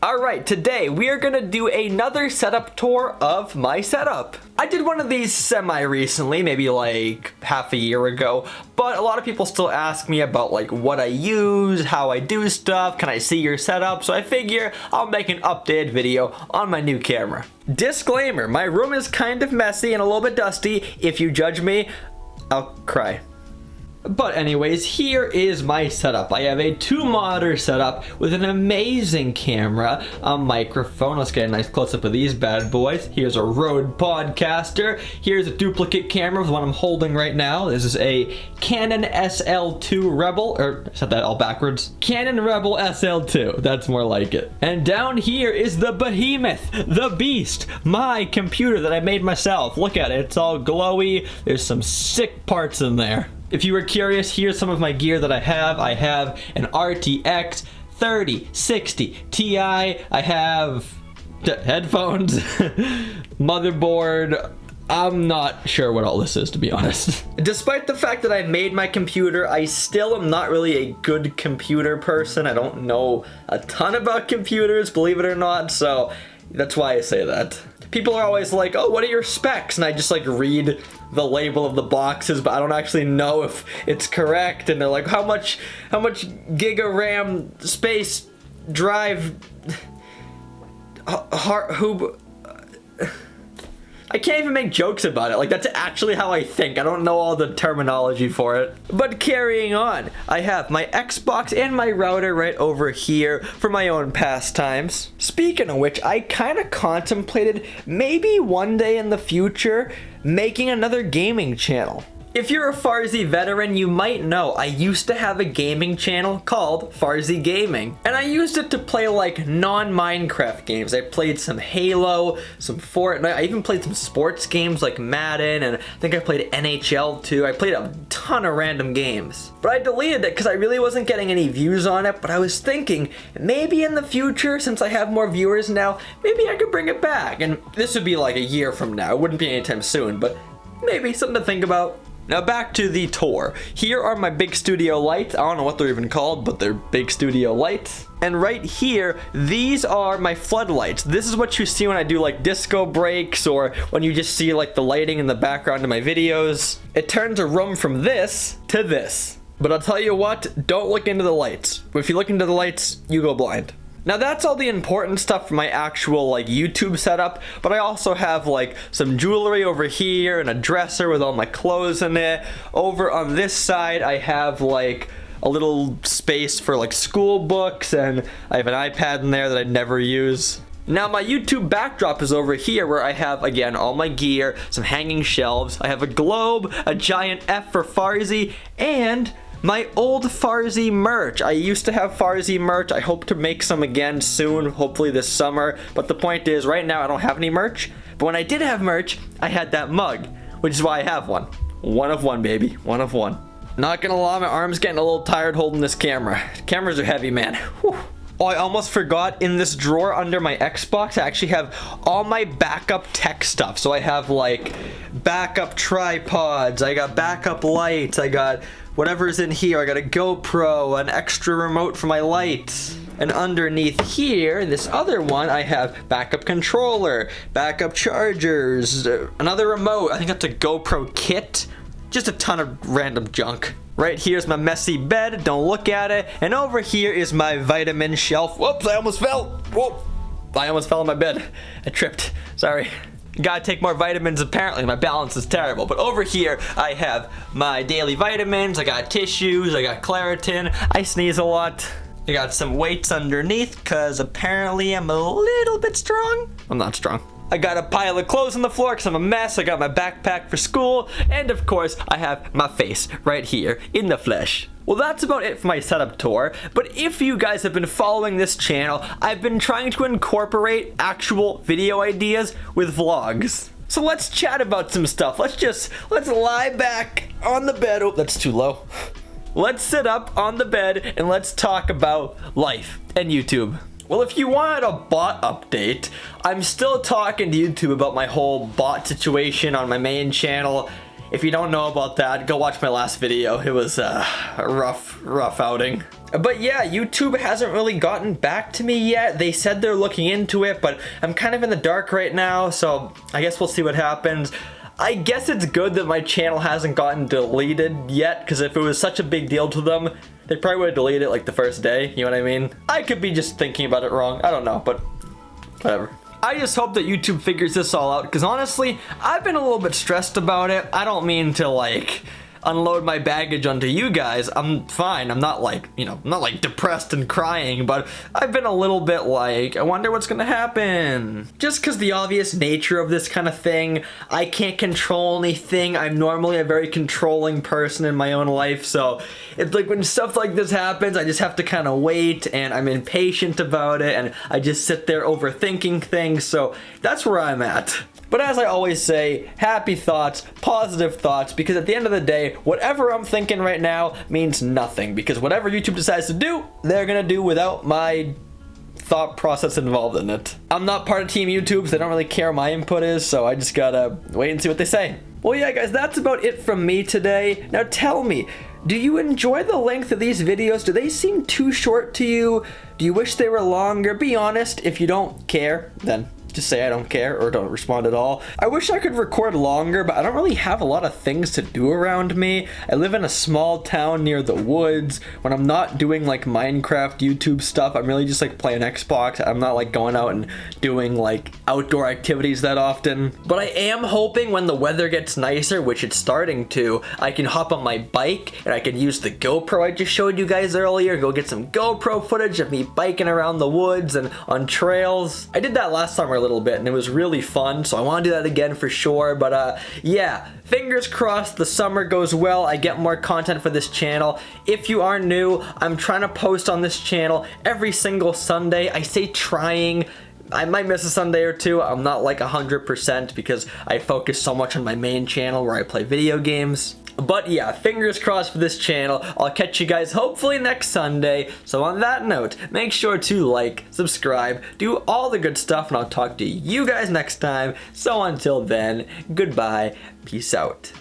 Alright, today we are gonna do another setup tour of my setup. I did one of these semi-recently, maybe like half a year ago, but a lot of people still ask me about like what I use, how I do stuff, can I see your setup, so I figure I'll make an updated video on my new camera. Disclaimer, my room is kind of messy and a little bit dusty. If you judge me, I'll cry. But anyways, here is my setup. I have a 2-monitor setup with an amazing camera, a microphone. Let's get a nice close-up of these bad boys. Here's a Rode Podcaster. Here's a duplicate camera, the one I'm holding right now. This is a Canon SL2 Rebel, or I said that all backwards. Canon Rebel SL2, that's more like it. And down here is the behemoth, the beast, my computer that I made myself. Look at it, it's all glowy. There's some sick parts in there. If you were curious, here's some of my gear that I have. I have an RTX 3060 Ti. I have headphones, motherboard. I'm not sure what all this is, to be honest. Despite the fact that I made my computer, I still am not really a good computer person. I don't know a ton about computers, believe it or not, so that's why I say that. People are always like, oh, what are your specs? And I just like read the label of the boxes, but I don't actually know if it's correct. And they're like, how much giga RAM space drive I can't even make jokes about it. Like, that's actually how I think. I don't know all the terminology for it. But carrying on, I have my Xbox and my router right over here for my own pastimes. Speaking of which, I kind of contemplated maybe one day in the future making another gaming channel. If you're a Farzy veteran, you might know I used to have a gaming channel called Farzy Gaming. And I used it to play like non-Minecraft games. I played some Halo, some Fortnite, I even played some sports games like Madden, and I think I played NHL too. I played a ton of random games. But I deleted it because I really wasn't getting any views on it, but I was thinking maybe in the future, since I have more viewers now, maybe I could bring it back. And this would be like a year from now. It wouldn't be anytime soon, but maybe something to think about. Now back to the tour. Here are my big studio lights. I don't know what they're even called, but they're big studio lights. And right here, these are my floodlights. This is what you see when I do like disco breaks, or when you just see like the lighting in the background of my videos. It turns a room from this to this. But I'll tell you what, don't look into the lights. If you look into the lights, you go blind. Now that's all the important stuff for my actual like YouTube setup, but I also have like some jewelry over here and a dresser with all my clothes in it. Over on this side I have like a little space for like school books, and I have an iPad in there that I never use. Now my YouTube backdrop is over here where I have, again, all my gear, some hanging shelves. I have a globe, a giant F for Farzy, and my old Farzy merch. I used to have Farzy merch. I hope to make some again soon, hopefully this summer. But the point is, right now I don't have any merch. But when I did have merch, I had that mug, which is why I have one. One of one, baby. One of one. Not gonna lie, my arm's getting a little tired holding this camera. Cameras are heavy, man. Whew. Oh, I almost forgot, in this drawer under my Xbox, I actually have all my backup tech stuff. So I have like backup tripods, I got backup lights, I got whatever's in here. I got a GoPro, an extra remote for my lights. And underneath here, this other one, I have backup controller, backup chargers, another remote. I think that's a GoPro kit. Just a ton of random junk. Right here's my messy bed, don't look at it. And over here is my vitamin shelf. Whoops, I almost fell. Whoa, I almost fell on my bed. I tripped, sorry. Gotta take more vitamins, apparently. My balance is terrible. But over here, I have my daily vitamins. I got tissues. I got Claritin. I sneeze a lot. I got some weights underneath because apparently I'm a little bit strong. I'm not strong. I got a pile of clothes on the floor because I'm a mess. I got my backpack for school. And of course, I have my face right here in the flesh. Well, that's about it for my setup tour, but if you guys have been following this channel, I've been trying to incorporate actual video ideas with vlogs. So let's chat about some stuff. Let's lie back on the bed. Oh, that's too low. Let's sit up on the bed and let's talk about life and YouTube. Well, if you wanted a bot update, I'm still talking to YouTube about my whole bot situation on my main channel. If you don't know about that, go watch my last video. It was a rough outing. But yeah, YouTube hasn't really gotten back to me yet. They said they're looking into it, but I'm kind of in the dark right now, so I guess we'll see what happens. I guess it's good that my channel hasn't gotten deleted yet, because if it was such a big deal to them, they probably would have deleted it like the first day, you know what I mean? I could be just thinking about it wrong, I don't know, but whatever. I just hope that YouTube figures this all out, because honestly, I've been a little bit stressed about it. I don't mean to like unload my baggage onto you guys. I'm fine. I'm not like, you know, I'm not like depressed and crying, but I've been a little bit like, I wonder what's gonna happen. Just because the obvious nature of this kind of thing, I can't control anything. I'm normally a very controlling person in my own life, so it's like when stuff like this happens, I just have to kind of wait, and I'm impatient about it, and I just sit there overthinking things, so that's where I'm at. But as I always say, happy thoughts, positive thoughts, because at the end of the day, whatever I'm thinking right now means nothing, because whatever YouTube decides to do, they're gonna do without my thought process involved in it. I'm not part of Team YouTube, so they don't really care what my input is, so I just gotta wait and see what they say. Well, yeah, guys, that's about it from me today. Now tell me, do you enjoy the length of these videos? Do they seem too short to you? Do you wish they were longer? Be honest. If you don't care, then just say I don't care or don't respond at all. I wish I could record longer, but I don't really have a lot of things to do around me. I live in a small town near the woods. When I'm not doing like Minecraft YouTube stuff, I'm really just like playing Xbox. I'm not like going out and doing like outdoor activities that often. But I am hoping when the weather gets nicer, which it's starting to, I can hop on my bike and I can use the GoPro I just showed you guys earlier, go get some GoPro footage of me biking around the woods and on trails. I did that last summer a little bit and it was really fun, so I want to do that again for sure. But yeah, fingers crossed the summer goes well, I get more content for this channel. If you are new, I'm trying to post on this channel every single Sunday. I say trying, I might miss a Sunday or two. I'm not like 100% because I focus so much on my main channel where I play video games. But yeah, fingers crossed for this channel. I'll catch you guys hopefully next Sunday. So on that note, make sure to like, subscribe, do all the good stuff, and I'll talk to you guys next time. So until then, goodbye, peace out.